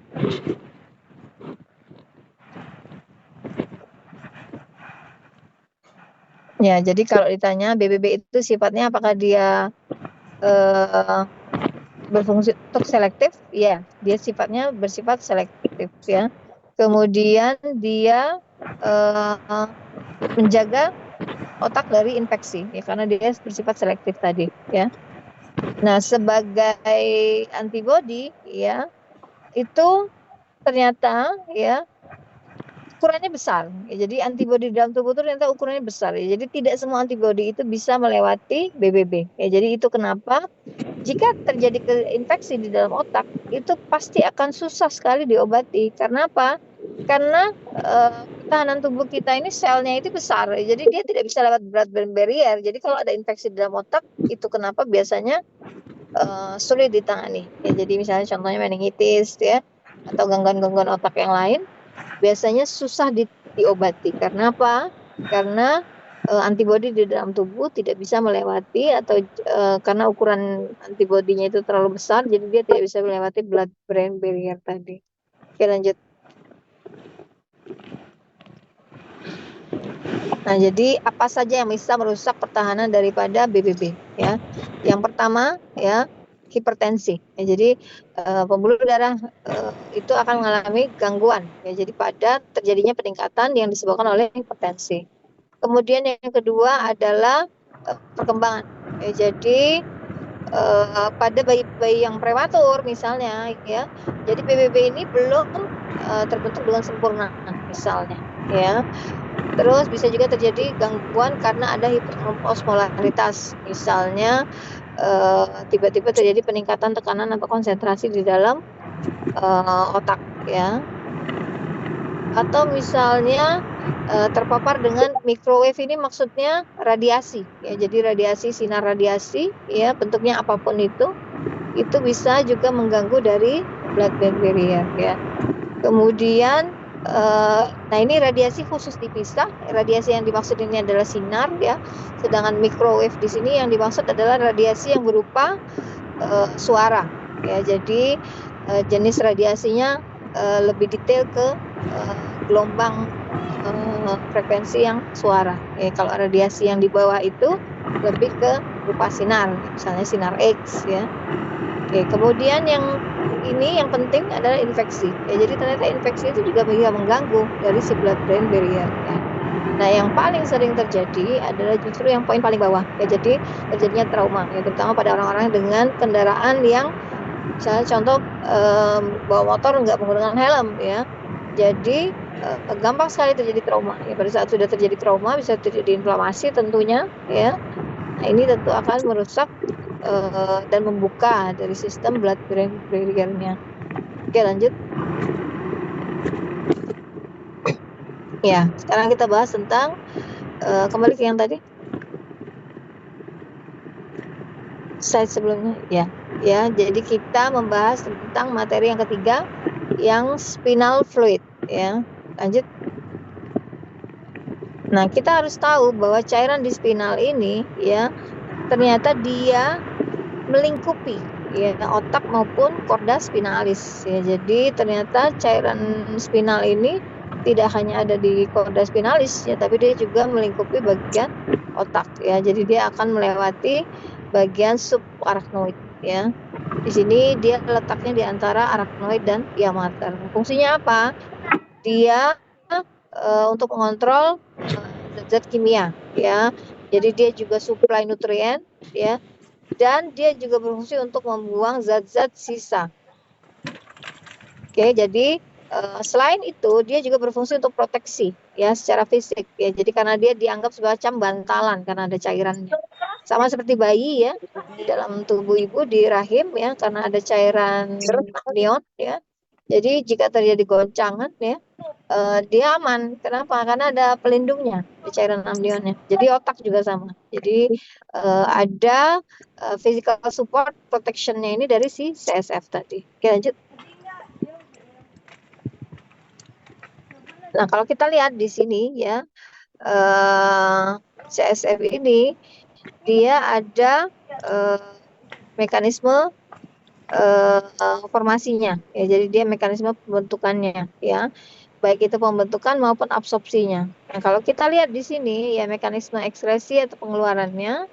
Ya, jadi kalau ditanya BBB itu sifatnya apakah dia eh, berfungsi untuk selektif? Ya, dia sifatnya bersifat selektif ya. Kemudian dia menjaga otak dari infeksi ya karena dia bersifat selektif tadi ya. Nah, sebagai antibodi ya itu ternyata ya ukurannya besar. Ya, jadi antibodi dalam tubuh itu ternyata ukurannya besar. Ya, jadi tidak semua antibodi itu bisa melewati BBB. Ya, jadi itu kenapa jika terjadi infeksi di dalam otak itu pasti akan susah sekali diobati. Karena apa? Karena pertahanan tubuh kita ini selnya itu besar. Ya, jadi dia tidak bisa lewat blood brain barrier. Jadi kalau ada infeksi di dalam otak itu kenapa biasanya sulit ditangani. Ya, jadi misalnya contohnya meningitis ya atau gangguan-gangguan otak yang lain biasanya susah diobati. Karena apa? Karena antibodi di dalam tubuh tidak bisa melewati atau karena ukuran antibodinya itu terlalu besar, jadi dia tidak bisa melewati blood brain barrier tadi. Oke, lanjut. Nah, jadi apa saja yang bisa merusak pertahanan daripada BBB ya? Yang pertama ya hipertensi. Ya, jadi pembuluh darah itu akan mengalami gangguan ya. Jadi pada terjadinya peningkatan yang disebabkan oleh hipertensi. Kemudian yang kedua adalah perkembangan. Ya, jadi pada bayi-bayi yang prematur misalnya ya. Jadi BBB ini belum terbentuk dengan sempurna misalnya. ya. Terus bisa juga terjadi gangguan karena ada hiperosmolaritas. Misalnya tiba-tiba terjadi peningkatan tekanan atau konsentrasi di dalam otak, ya. Atau misalnya terpapar dengan microwave, ini maksudnya radiasi, ya. Jadi radiasi, sinar radiasi, ya, bentuknya apapun itu bisa juga mengganggu dari blood-brain barrier, ya. Kemudian nah ini radiasi khusus dipisah. Radiasi yang dimaksud ini adalah sinar, ya. Sedangkan microwave di sini yang dimaksud adalah radiasi yang berupa suara, ya. Jadi jenis radiasinya lebih detail ke gelombang frekuensi yang suara. Kalau radiasi yang di bawah itu lebih ke berupa sinar, misalnya sinar X, ya. Kemudian yang ini yang penting adalah infeksi. Jadi ternyata infeksi itu juga bisa mengganggu dari si blood-brain barrier, ya. Nah, yang paling sering terjadi adalah justru yang poin paling bawah, ya. Jadi terjadinya trauma, ya, terutama pada orang-orang dengan kendaraan yang misalnya contoh bawa motor nggak menggunakan helm, ya. Jadi gampang sekali terjadi trauma, ya. Pada saat sudah terjadi trauma bisa terjadi inflamasi tentunya, ya. Nah, ini tentu akan merusak dan membuka dari sistem blood-brain barrier-nya. Oke, lanjut. Ya, sekarang kita bahas tentang kembali ke yang tadi slide sebelumnya, ya. Jadi kita membahas tentang materi yang ketiga, yang spinal fluid, ya. Lanjut. Nah, kita harus tahu bahwa cairan di spinal ini, ya, ternyata dia melingkupi, ya, otak maupun korda spinalis, ya. Jadi ternyata cairan spinal ini tidak hanya ada di korda spinalis, ya, tapi dia juga melingkupi bagian otak, ya. Jadi dia akan melewati bagian subarachnoid, ya. Di sini dia letaknya di antara arachnoid dan pia mater. Fungsinya apa? Dia untuk mengontrol zat-zat kimia, ya. Jadi dia juga suplai nutrien, ya. Dan dia juga berfungsi untuk membuang zat-zat sisa. Jadi selain itu dia juga berfungsi untuk proteksi, ya, secara fisik, ya. Jadi karena dia dianggap semacam bantalan karena ada cairannya. Sama seperti bayi, ya, di dalam tubuh ibu di rahim, ya, karena ada cairan amnion, ya. Jadi jika terjadi goncangan, ya, dia aman. Kenapa? Karena ada pelindungnya di cairan amnionnya. Jadi otak juga sama. Jadi ada physical support protection-nya ini dari si CSF tadi. Oke, lanjut. Nah, kalau kita lihat di sini, ya, CSF ini dia ada mekanisme formasinya, ya. Jadi dia mekanisme pembentukannya, ya, baik itu pembentukan maupun absorpsinya. Nah, kalau kita lihat di sini, ya, mekanisme ekskresi atau pengeluarannya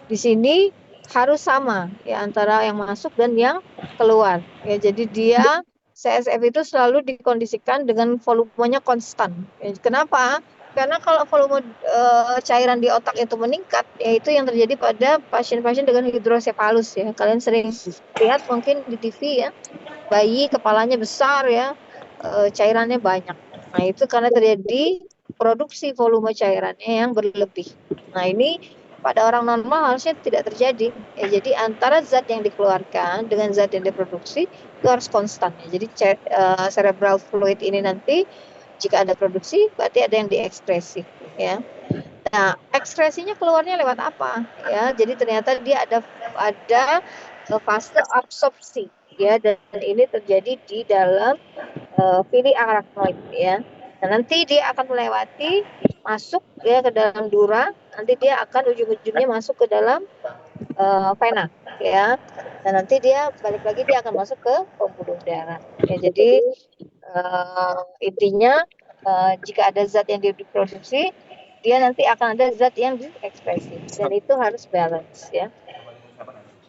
di sini harus sama, ya, antara yang masuk dan yang keluar, ya. Jadi dia CSF itu selalu dikondisikan dengan volumenya konstan, ya. Kenapa? Karena kalau volume cairan di otak itu meningkat, yaitu yang terjadi pada pasien-pasien dengan hidrosefalus, ya. Kalian sering lihat mungkin di TV, ya, bayi kepalanya besar, ya, cairannya banyak. Nah, itu karena terjadi produksi volume cairannya yang berlebih. Nah, ini pada orang normal harusnya tidak terjadi, ya. Jadi antara zat yang dikeluarkan dengan zat yang diproduksi itu harus konstan, ya. Jadi cerebral fluid ini nanti jika ada produksi berarti ada yang diekspresi, ya. Nah, ekskresinya keluarnya lewat apa, ya? Jadi ternyata dia ada fase absorpsi, ya, dan ini terjadi di dalam villi arachnoid, ya. Nah, nanti dia akan melewati masuk, ya, ke dalam dura, nanti dia akan ujung-ujungnya masuk ke dalam vena, ya. Dan nanti dia balik lagi dia akan masuk ke pembuluh darah, ya. Jadi intinya jika ada zat yang diproduksi, dia nanti akan ada zat yang diekspresi, dan itu harus balance, ya.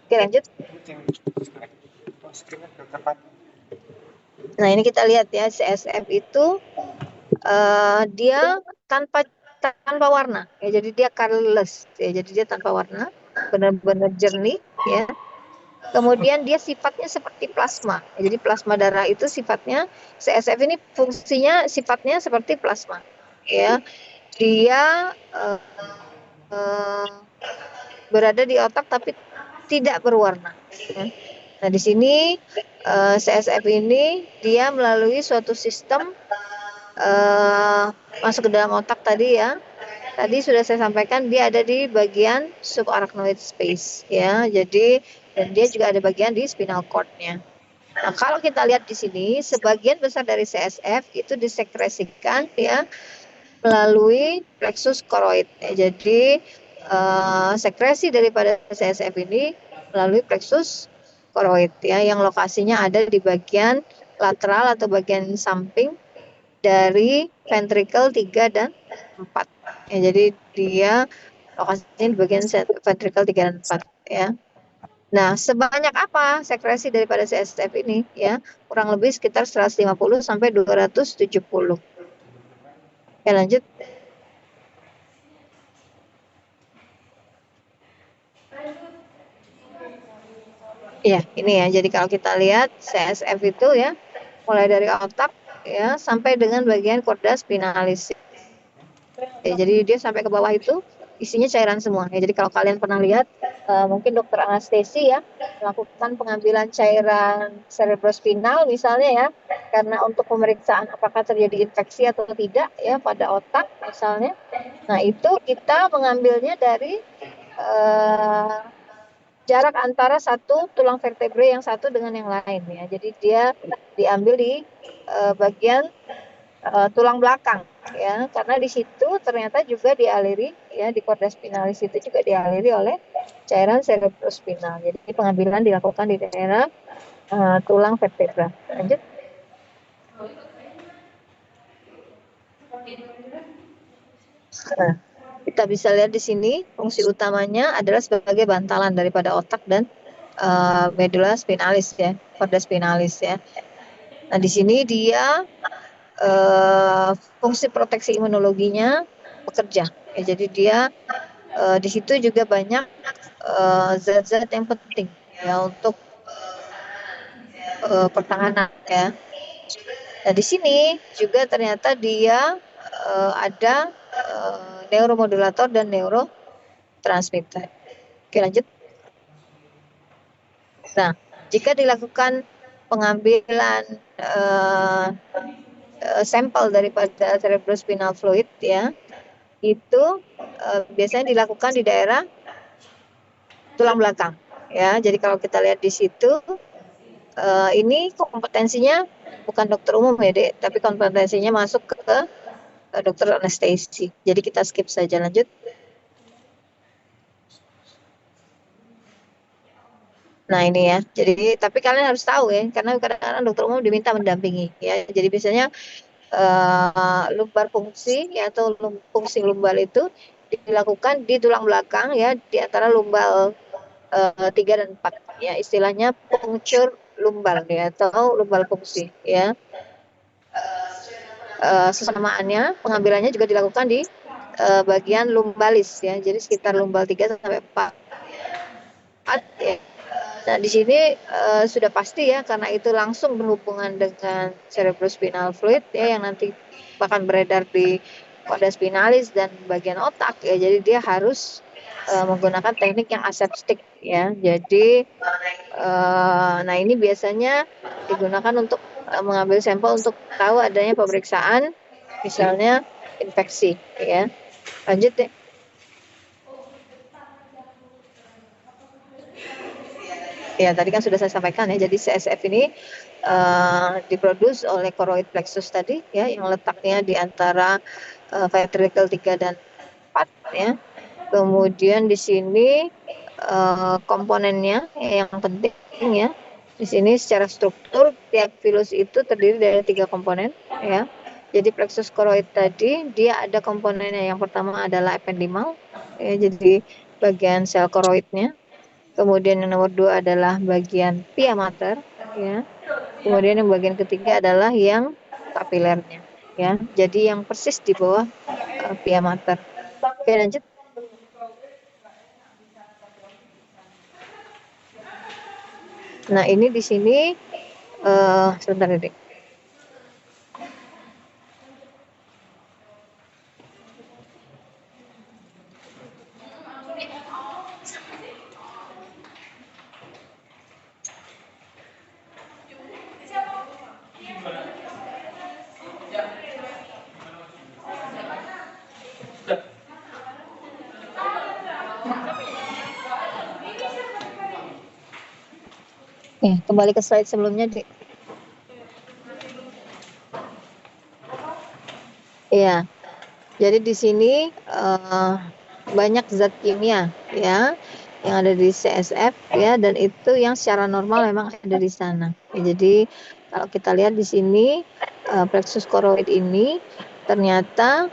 Oke, lanjut. Nah, ini kita lihat, ya, CSF itu dia tanpa warna, ya. Jadi dia colorless, ya. Jadi dia tanpa warna, benar-benar jernih, ya. Kemudian dia sifatnya seperti plasma, ya. Jadi plasma darah itu sifatnya, CSF ini fungsinya sifatnya seperti plasma. ya, dia uh, berada di otak tapi tidak berwarna. Ya. Nah, di sini CSF ini dia melalui suatu sistem masuk ke dalam otak tadi ya. Tadi sudah saya sampaikan dia ada di bagian subarachnoid space ya. Jadi dan dia juga ada bagian di spinal cord-nya. Nah, kalau kita lihat di sini sebagian besar dari CSF itu disekresikan ya melalui plexus choroid. Ya, jadi sekresi daripada CSF ini melalui plexus choroid ya yang lokasinya ada di bagian lateral atau bagian samping dari ventricle 3 dan 4. Ya, jadi dia lokasinya di bagian ventricle 3 dan 4 ya. Nah, sebanyak apa sekresi daripada CSF ini ya? Kurang lebih sekitar 150 sampai 270. Oke, lanjut. Ya, ini ya. Jadi kalau kita lihat CSF itu ya mulai dari otak ya sampai dengan bagian korda spinalis. Ya, jadi dia sampai ke bawah itu isinya cairan semua. Ya, jadi kalau kalian pernah lihat mungkin dokter anestesi ya melakukan pengambilan cairan cerebrospinal misalnya ya karena untuk pemeriksaan apakah terjadi infeksi atau tidak ya pada otak misalnya. Nah, itu kita mengambilnya dari eh, jarak antara satu tulang vertebrae yang satu dengan yang lain ya. Jadi dia diambil di bagian tulang belakang ya karena di situ ternyata juga dialiri ya di korda spinalis itu juga dialiri oleh cairan cerebrospinal. Jadi pengambilan dilakukan di daerah tulang vertebra. Lanjut. Nah, kita bisa lihat di sini fungsi utamanya adalah sebagai bantalan daripada otak dan medula spinalis ya, korda spinalis ya. Nah, di sini dia uh, fungsi proteksi imunologinya bekerja. Ya, jadi dia di situ juga banyak zat-zat yang penting ya untuk pertahanan ya. Nah, di sini juga ternyata dia ada neuromodulator dan neurotransmitter. Oke, lanjut. Nah, jika dilakukan pengambilan sampel daripada cerebrospinal fluid ya, itu biasanya dilakukan di daerah tulang belakang ya. Jadi kalau kita lihat di situ ini kompetensinya bukan dokter umum ya, Dek, tapi kompetensinya masuk ke dokter anestesi. Jadi kita skip saja, lanjut. Nah, ini ya. Jadi tapi kalian harus tahu ya, karena kadang-kadang dokter umum diminta mendampingi ya. Jadi biasanya lumbar fungsi ya atau fungsi lumbal itu dilakukan di tulang belakang ya di antara lumbal 3 dan 4 ya istilahnya puncture lumbal ya atau lumbal fungsi ya. Sesamaannya pengambilannya juga dilakukan di bagian lumbalis ya. Jadi sekitar lumbal 3 sampai 4 ya. Nah, di sini sudah pasti ya karena itu langsung berhubungan dengan cerebrospinal fluid ya yang nanti bahkan beredar di korda spinalis dan bagian otak ya. Jadi dia harus menggunakan teknik yang aseptik ya. Jadi nah ini biasanya digunakan untuk mengambil sampel untuk tahu adanya pemeriksaan misalnya infeksi ya. Lanjut deh. Ya, tadi kan sudah saya sampaikan ya. Jadi CSF ini diproduksi oleh choroid plexus tadi ya yang letaknya di antara ventricle 3 dan 4 ya. Kemudian di sini komponennya yang penting ya. Di sini secara struktur tiap filus itu terdiri dari 3 komponen ya. Jadi plexus choroid tadi dia ada komponennya yang pertama adalah ependymal ya jadi bagian sel choroidnya. Kemudian yang nomor 2 adalah bagian pia mater ya. Kemudian yang bagian ketiga adalah yang kapilernya ya. Jadi yang persis di bawah pia mater. Oke, lanjut. Nah, ini di sini sebentar, Dek. Kembali ke slide sebelumnya, Dik. Iya, jadi di sini banyak zat kimia ya yang ada di CSF ya, dan itu yang secara normal memang ada di sana. Ya, jadi kalau kita lihat di sini plexus choroid ini ternyata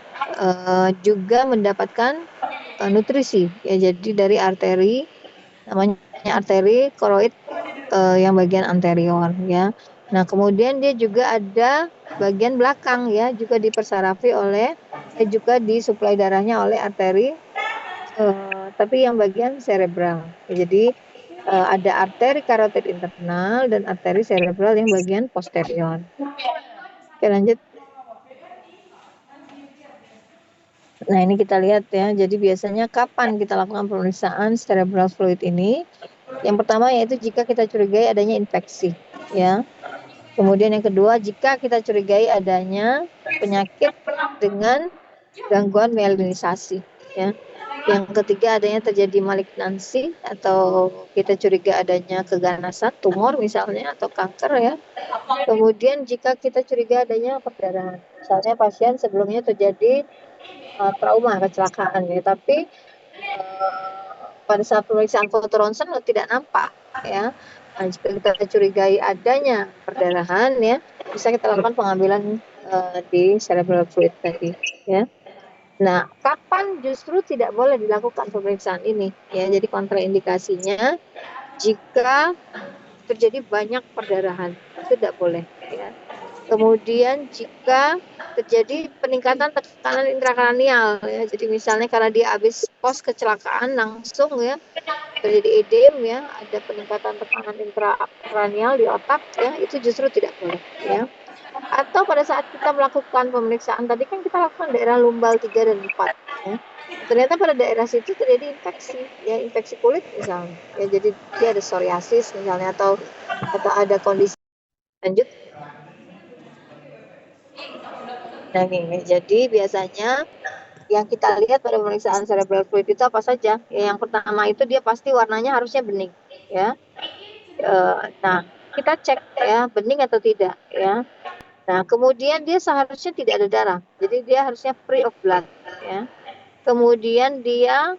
juga mendapatkan nutrisi ya, jadi dari arteri, namanya arteri choroid yang bagian anterior ya. Nah, kemudian dia juga ada bagian belakang ya, juga dipersarafi oleh juga disuplai darahnya oleh arteri tapi yang bagian cerebral. Jadi ada arteri karotid internal dan arteri cerebral yang bagian posterior. Oke, lanjut. Nah, ini kita lihat ya. Jadi biasanya kapan kita lakukan pemeriksaan cerebral fluid ini? Yang pertama yaitu jika kita curigai adanya infeksi, ya. Kemudian yang kedua, jika kita curigai adanya penyakit dengan gangguan mielinisasi, ya. Yang ketiga, adanya terjadi malignansi atau kita curiga adanya keganasan, tumor misalnya, atau kanker ya. Kemudian jika kita curiga adanya perdarahan, misalnya pasien sebelumnya terjadi trauma, kecelakaan ya, tapi pada saat pemeriksaan foto ronsen tidak nampak ya. Nah, jika kita curigai adanya perdarahan ya, bisa kita lakukan pengambilan di cerebral fluid tadi ya. Nah, kapan justru tidak boleh dilakukan pemeriksaan ini ya? Jadi kontraindikasinya jika terjadi banyak perdarahan itu tidak boleh ya. Kemudian jika terjadi peningkatan tekanan intrakranial ya, jadi misalnya karena dia habis pos kecelakaan langsung ya terjadi edem ya, ada peningkatan tekanan intrakranial di otak ya, itu justru tidak boleh ya. Atau pada saat kita melakukan pemeriksaan tadi kan kita lakukan daerah lumbal 3 dan 4 ya. Ternyata pada daerah situ terjadi infeksi ya, infeksi kulit misalnya ya, jadi dia ada psoriasis misalnya atau ada kondisi lanjut. Nah, ini jadi biasanya yang kita lihat pada pemeriksaan cerebral fluid itu apa saja ya, yang pertama itu dia pasti warnanya harusnya bening ya. Nah, kita cek ya bening atau tidak ya. Nah, kemudian dia seharusnya tidak ada darah, jadi dia harusnya free of blood ya. Kemudian dia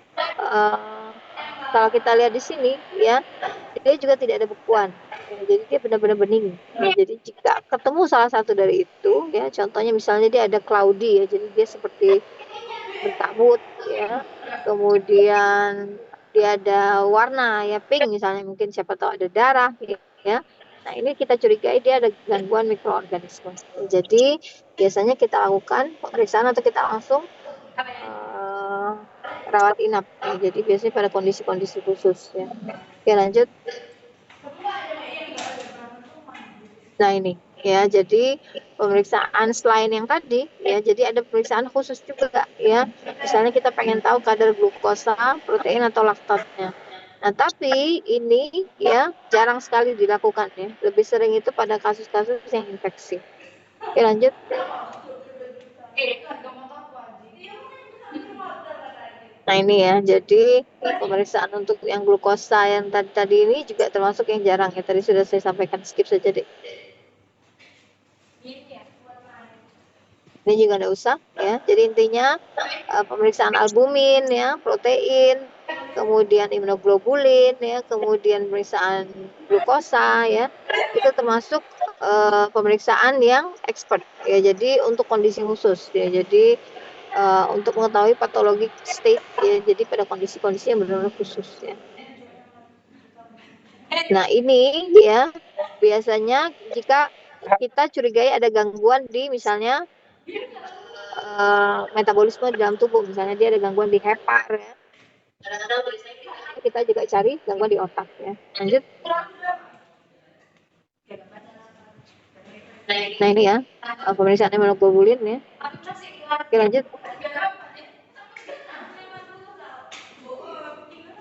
kalau kita lihat di sini ya, dia juga tidak ada bekuan ya, jadi dia benar-benar bening ya. Jadi jika ketemu salah satu dari itu ya, contohnya misalnya dia ada cloudy ya, jadi dia seperti berkabut ya, kemudian dia ada warna ya pink misalnya, mungkin siapa tahu ada darah ya. Nah, ini kita curigai dia ada gangguan mikroorganisme. Jadi biasanya kita lakukan pemeriksaan atau kita langsung uh, rawat inap ya. Jadi biasanya pada kondisi-kondisi khusus ya. Oke, lanjut. Nah, ini ya, jadi pemeriksaan selain yang tadi ya, jadi ada pemeriksaan khusus juga ya. Misalnya kita pengen tahu kadar glukosa, protein atau laktatnya. Nah, tapi ini ya jarang sekali dilakukan ya. Lebih sering itu pada kasus-kasus yang infeksi. Oke, lanjut. Nah, ini ya, jadi pemeriksaan untuk yang glukosa yang tadi ini juga termasuk yang jarang ya. Tadi sudah saya sampaikan, skip saja deh. Ini juga tidak usah ya. Jadi intinya pemeriksaan albumin ya, protein, kemudian imunoglobulin ya, kemudian pemeriksaan glukosa ya, itu termasuk pemeriksaan yang expert ya. Jadi untuk kondisi khusus ya. Jadi untuk mengetahui patologi state ya. Jadi pada kondisi-kondisi yang benar-benar khusus ya. Nah, ini ya biasanya jika kita curigai ada gangguan di misalnya metabolisme di dalam tubuh, misalnya dia ada gangguan di hepar ya, kita juga cari gangguan di otak ya. Lanjut. Nah, ini ya pemeriksaan imunoglobulin ya. Oke, lanjut.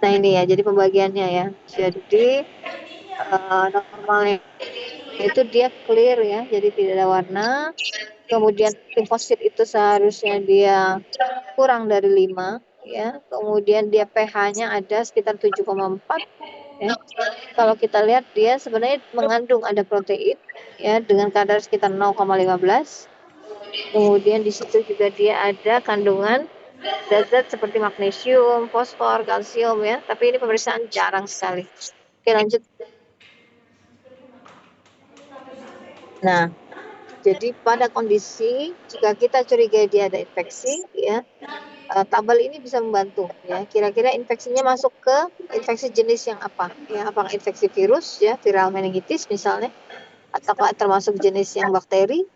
Nah, ini ya, jadi pembagiannya ya. Jadi normalnya itu dia clear ya, jadi tidak ada warna. Kemudian limfosit itu seharusnya dia kurang dari 5 ya. Kemudian dia pH-nya ada sekitar 7,4 ya. Kalau kita lihat dia sebenarnya mengandung ada protein ya dengan kadar sekitar 0,15. Kemudian di situ juga dia ada kandungan zat-zat seperti magnesium, fosfor, kalsium ya. Tapi ini pemeriksaan jarang sekali. Oke, lanjut. Nah, jadi pada kondisi jika kita curiga dia ada infeksi ya, tabel ini bisa membantu ya. Kira-kira infeksinya masuk ke infeksi jenis yang apa? Ya, apakah infeksi virus ya, viral meningitis misalnya, ataukah termasuk jenis yang bakteri,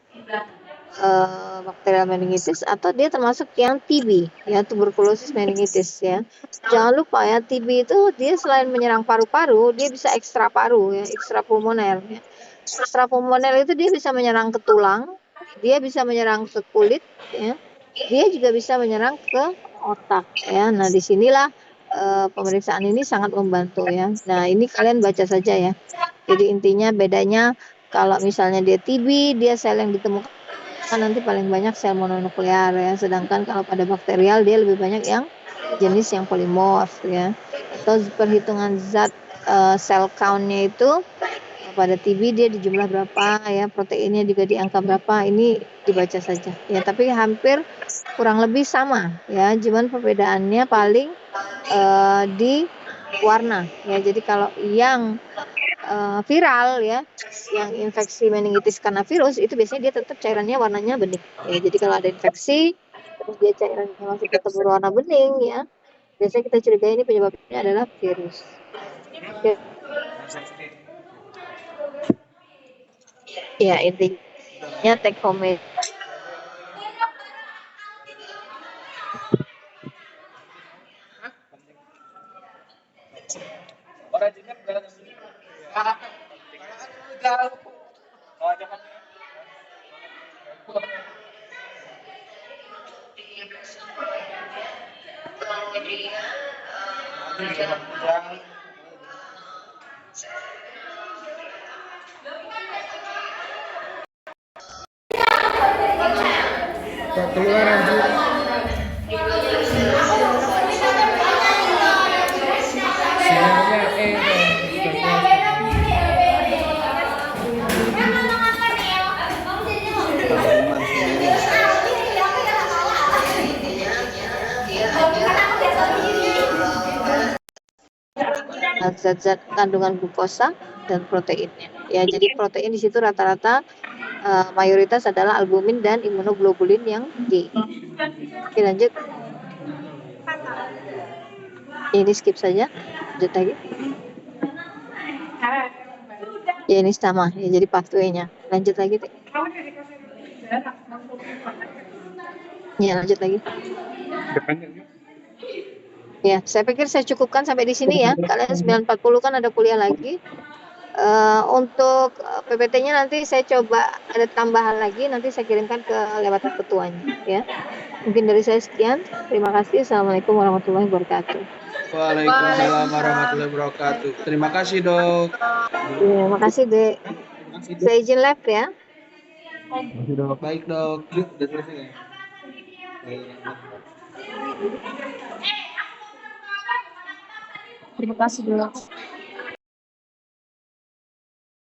bakterial meningitis, atau dia termasuk yang TB ya, tuberkulosis meningitis ya. Jangan lupa ya, TB itu dia selain menyerang paru-paru, dia bisa ekstra paru ya, ekstra pulmoner ya. Ekstra pulmoner itu dia bisa menyerang ke tulang, dia bisa menyerang ke kulit ya. Dia juga bisa menyerang ke otak ya. Nah, disinilah pemeriksaan ini sangat membantu ya. Nah, ini kalian baca saja ya. Jadi intinya bedanya kalau misalnya dia TB, dia sel yang ditemukan nanti paling banyak sel mononuklear ya. Sedangkan kalau pada bakterial dia lebih banyak yang jenis yang polimorf ya. Atau perhitungan zat sel count-nya itu pada TB dia di jumlah berapa ya, proteinnya juga di angka berapa, ini dibaca saja ya. Tapi hampir kurang lebih sama ya, cuman perbedaannya paling di warna ya. Jadi kalau yang viral ya, yang infeksi meningitis karena virus itu biasanya dia tetap cairannya warnanya bening ya. Jadi kalau ada infeksi terus dia cairannya masih tetap berwarna bening ya, biasanya kita curigai ini penyebabnya adalah virus. Oke. Ya, intinya take home.
Keluar anjir.
Zat-zat kandungan glukosa dan proteinnya ya. Jadi protein di situ rata-rata mayoritas adalah albumin dan imunoglobulin yang G. Oke, lanjut. Ini skip saja, lanjut lagi ya. Ini sama ya, jadi pathway-nya. Lanjut lagi deh. Ya, lanjut lagi ya. Saya pikir saya cukupkan sampai di sini ya. Kalian 9.40 kan ada kuliah lagi. Untuk PPT-nya nanti saya coba ada tambahan lagi, nanti saya kirimkan ke lewat ketuanya ya. Mungkin dari saya sekian. Terima kasih. Assalamualaikum warahmatullahi wabarakatuh.
Waalaikumsalam warahmatullahi wabarakatuh. Terima kasih, Dok.
Terima kasih, Dek. Saya izin live ya.
Dok. Baik, Dok. Yuk, udah selesai ya?
Terima kasih, Dok.